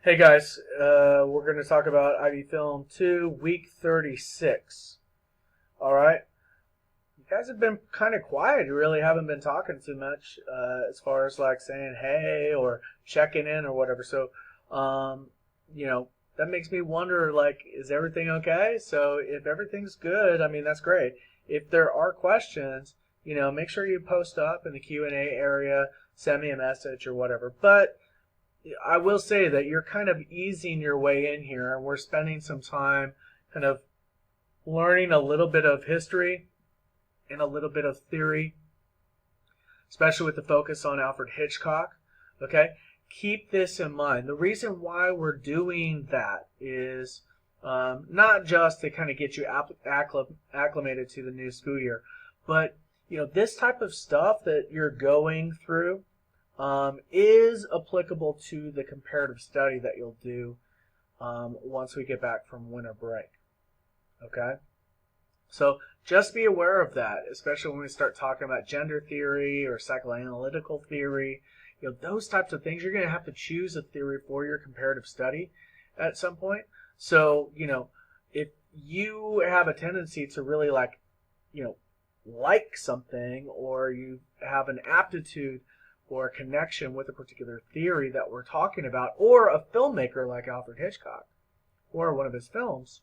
Hey guys, we're going to talk about IB Film 2, Week 36. Alright, you guys have been kind of quiet. You really haven't been talking too much as far as like saying hey or checking in or whatever. So, um, that makes me wonder like, is everything okay? So, if everything's good, I mean, that's great. If there are questions, make sure you post up in the Q&A area, send me a message or whatever. But I will say that you're kind of easing your way in here, and we're spending some time kind of learning a little bit of history and a little bit of theory, especially with the focus on Alfred Hitchcock. Okay, keep this in mind. The reason why we're doing that is not just to kind of get you acclimated to the new school year, but this type of stuff that you're going through is applicable to the comparative study that you'll do once we get back from winter break. Okay? So just be aware of that, especially when we start talking about gender theory or psychoanalytical theory. Those types of things, you're going to have to choose a theory for your comparative study at some point. So, if you have a tendency to really like something, or you have an aptitude or a connection with a particular theory that we're talking about, or a filmmaker like Alfred Hitchcock, or one of his films,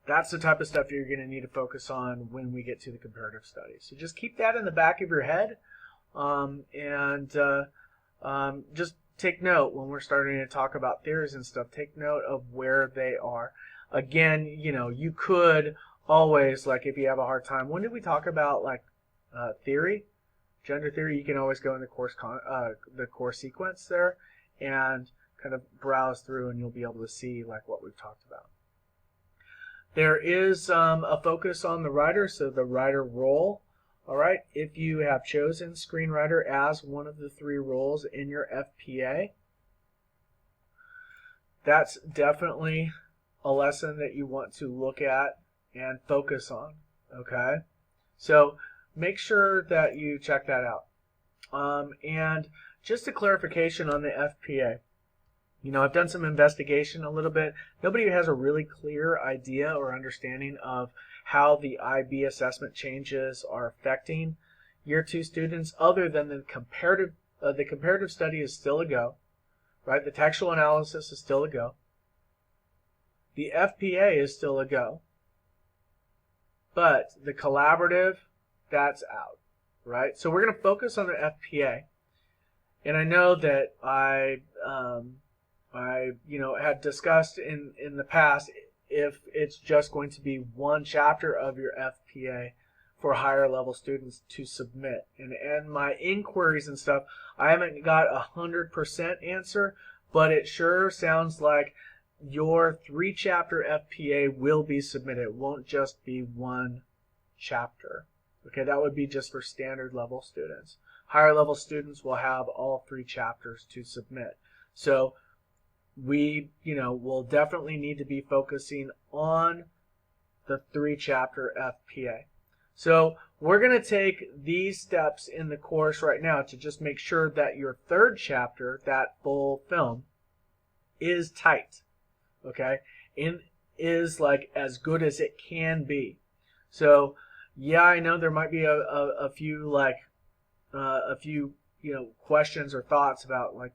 that's the type of stuff you're going to need to focus on when we get to the comparative study. So just keep that in the back of your head, and just take note when we're starting to talk about theories and stuff. Take note of where they are. Again, you could always, like, if you have a hard time, when did we talk about like theory? Gender theory, you can always go in the course sequence there and kind of browse through, and you'll be able to see like what we've talked about. There is a focus on the writer, so the writer role. All right, if you have chosen screenwriter as one of the 3 roles in your FPA, that's definitely a lesson that you want to look at and focus on. Okay, so make sure that you check that out. And just a clarification on the FPA. I've done some investigation a little bit. Nobody has a really clear idea or understanding of how the IB assessment changes are affecting Year 2 students, other than the comparative study is still a go, right? The textual analysis is still a go. The FPA is still a go. But the collaborative, that's out, right? So we're going to focus on the FPA. And I know that I had discussed in the past if it's just going to be one chapter of your FPA for higher level students to submit. And my inquiries and stuff, I haven't got 100% answer, but it sure sounds like your 3-chapter FPA will be submitted. It won't just be one chapter. Okay, that would be just for standard level students. Higher level students will have all 3 chapters to submit. So we, will definitely need to be focusing on the 3-chapter FPA. So we're going to take these steps in the course right now to just make sure that your 3rd chapter, that full film, is tight. Okay, and is like as good as it can be. So yeah, I know there might be a few questions or thoughts about like,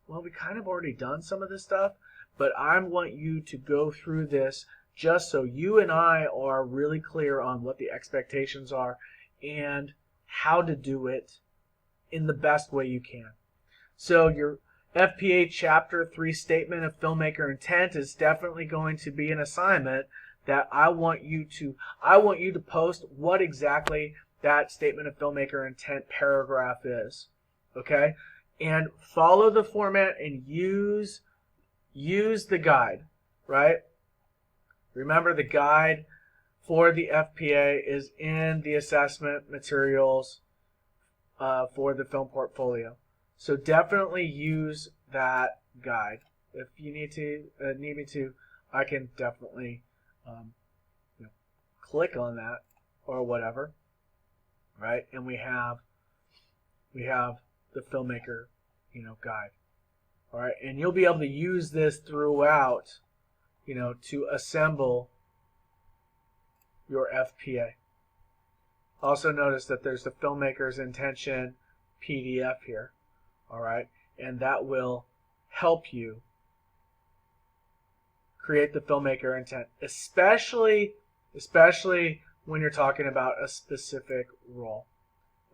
well, we kind of already done some of this stuff, but I want you to go through this just so you and I are really clear on what the expectations are and how to do it in the best way you can. So your FPA Chapter 3 Statement of Filmmaker Intent is definitely going to be an assignment that I want you to post what exactly that Statement of Filmmaker Intent paragraph is. Okay? And follow the format and use the guide, right? Remember, the guide for the FPA is in the assessment materials for the film portfolio. So definitely use that guide. If you need me to, I can definitely click on that or whatever, right? And we have the filmmaker, guide. All right, and you'll be able to use this throughout, to assemble your FPA. Also notice that there's the filmmaker's intention PDF here, all right, and that will help you create the filmmaker intent, especially when you're talking about a specific role.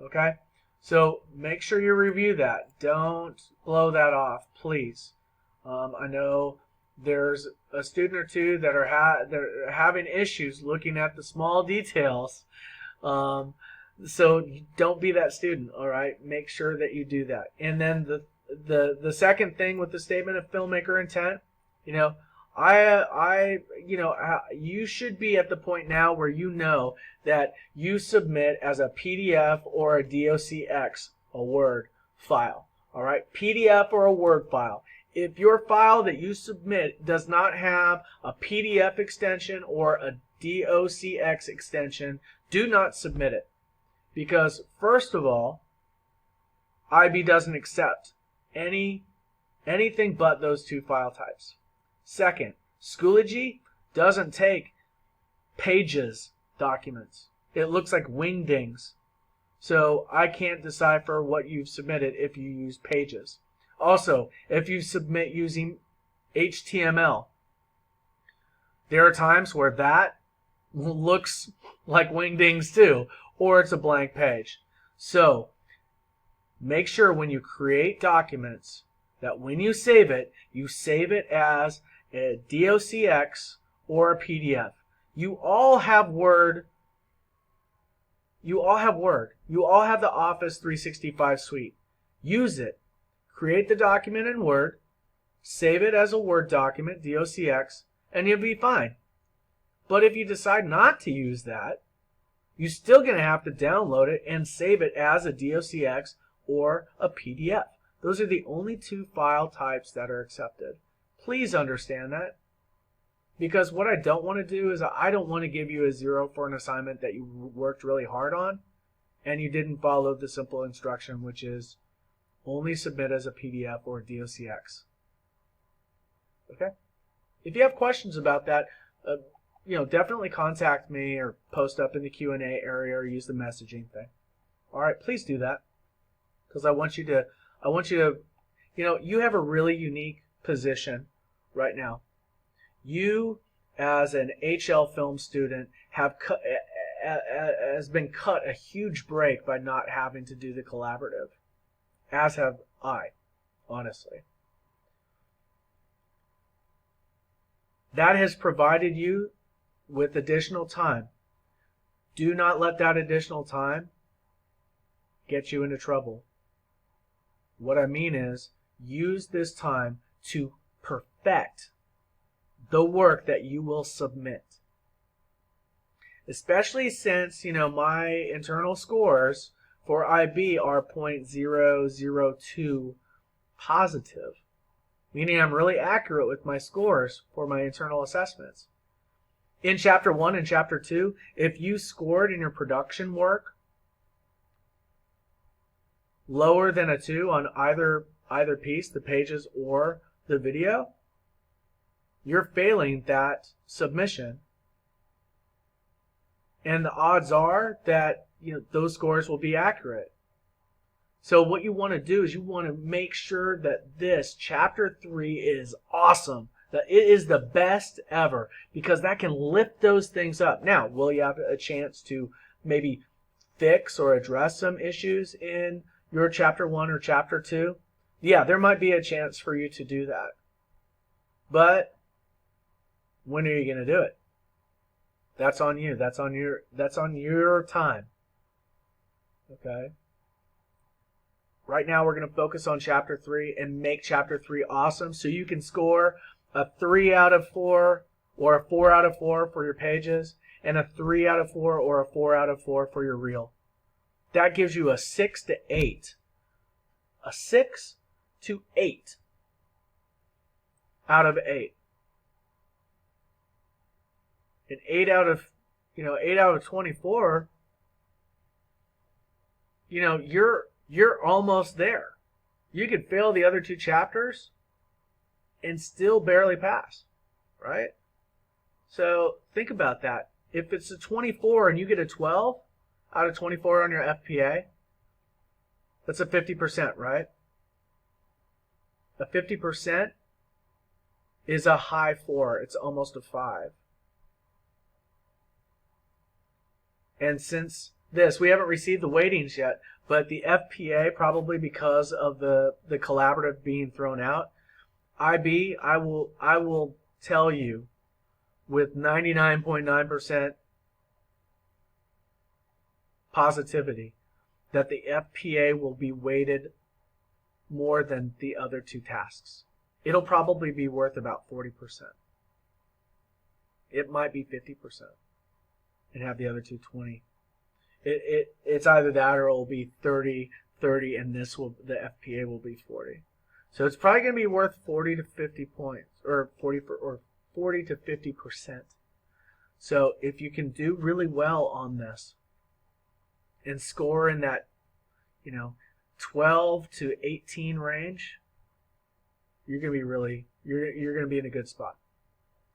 Okay, so make sure you review that. Don't blow that off, please. I know there's a student or two that are they're having issues looking at the small details. So don't be that student. All right, make sure that you do that. And then the second thing with the statement of filmmaker intent, you should be at the point now where you know that you submit as a PDF or a docx, a Word file. All right, PDF or a Word file. If your file that you submit does not have a PDF extension or a docx extension, do not submit it. Because first of all, IB doesn't accept anything but those two file types. Second, Schoology doesn't take pages documents. It looks like wingdings. So I can't decipher what you've submitted if you use pages. Also, if you submit using HTML, there are times where that looks like wingdings too, or it's a blank page. So make sure when you create documents that when you save it as a docx or a PDF. You all have Word. You all have the Office 365 suite. Use it. Create the document in Word, save it as a Word document, docx, and you'll be fine. But if you decide not to use that, you're still going to have to download it and save it as a docx or a PDF. Those are the only two file types that are accepted. Please understand that. Because what I don't want to do is I don't want to give you a 0 for an assignment that you worked really hard on and you didn't follow the simple instruction, which is only submit as a PDF or a docx. Okay? If you have questions about that, definitely contact me or post up in the Q&A area or use the messaging thing. All right, please do that, because I want you to, you have a really unique position right now. You, as an HL film student, has been cut a huge break by not having to do the collaborative, as have I, honestly. That has provided you with additional time. Do not let that additional time get you into trouble. What I mean is, use this time to perfect the work that you will submit. Especially since, my internal scores for IB are .002 positive, meaning I'm really accurate with my scores for my internal assessments. In Chapter 1 and Chapter 2, if you scored in your production work lower than a 2 on either piece, the pages or the video, you're failing that submission. And the odds are that those scores will be accurate. So what you want to do is you want to make sure that this Chapter 3 is awesome, that it is the best ever, because that can lift those things up. Now, will you have a chance to maybe fix or address some issues in your Chapter 1 or Chapter 2? Yeah, there might be a chance for you to do that. But when are you going to do it? That's on you. That's on your time. Okay? Right now we're going to focus on Chapter 3 and make Chapter 3 awesome so you can score a 3 out of 4 or a 4 out of 4 for your pages and a 3 out of 4 or a 4 out of 4 for your reel. That gives you a 6 to 8. A 6 to 8 out of 8. An 8 out of 24, you're almost there. You could fail the other two chapters and still barely pass, right? So think about that. If it's a 24 and you get a 12 out of 24 on your FPA, that's a 50%, right? A 50% is a high 4. It's almost a 5. And since this, we haven't received the weightings yet, but the FPA, probably because of the collaborative being thrown out, IB, I will tell you with 99.9% positivity that the FPA will be weighted more than the other two tasks. It'll probably be worth about 40%. It might be 50% and have the other two 20. It's either that or it'll be 30, and the FPA will be 40. So it's probably going to be worth 40 to 50 points, or 40 to 50%. So if you can do really well on this and score in that, 12 to 18 range, you're going to be in a good spot.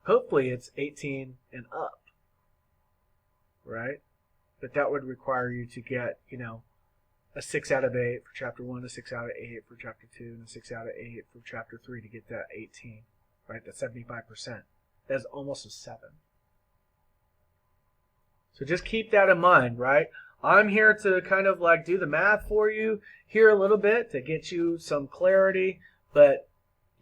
Hopefully it's 18 and up, right? But that would require you to get, a 6 out of 8 for chapter 1, a 6 out of 8 for chapter 2, and a 6 out of 8 for chapter 3 to get that 18, right? That's 75%. That's almost a 7. So just keep that in mind, right? I'm here to kind of like do the math for you here a little bit to get you some clarity, but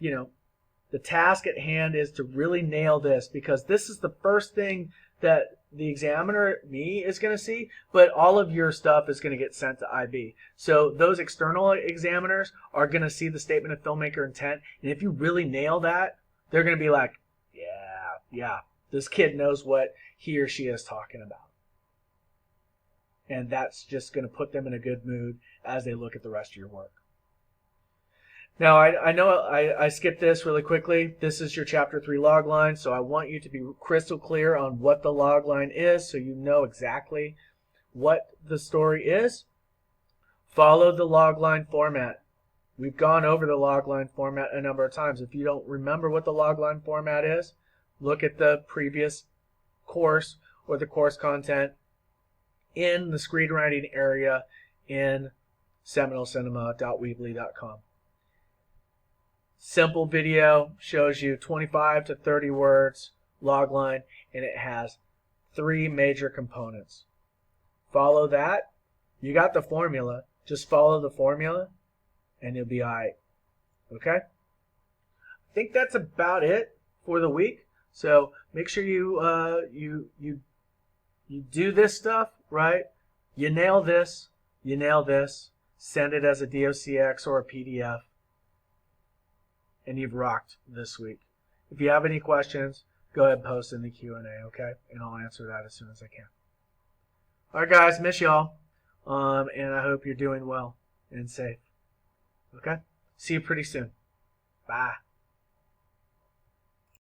the task at hand is to really nail this, because this is the first thing that the examiner, me, is going to see, but all of your stuff is going to get sent to IB. So those external examiners are going to see the statement of filmmaker intent, and if you really nail that, they're going to be like, yeah, this kid knows what he or she is talking about. And that's just going to put them in a good mood as they look at the rest of your work. Now, I know I skipped this really quickly. This is your Chapter 3 log line, so I want you to be crystal clear on what the log line is so you know exactly what the story is. Follow the log line format. We've gone over the log line format a number of times. If you don't remember what the log line format is, look at the previous course or the course content in the screenwriting area in seminalcinema.weebly.com. Simple video, shows you 25 to 30 words log line, and it has 3 major components. Follow that. You got the formula. Just follow the formula and you'll be all right. Okay? I think that's about it for the week. So make sure you do this stuff, right? You nail this, send it as a DOCX or a PDF, and you've rocked this week. If you have any questions, go ahead and post in the Q&A, okay? And I'll answer that as soon as I can. All right, guys, miss y'all, and I hope you're doing well and safe. Okay? See you pretty soon. Bye.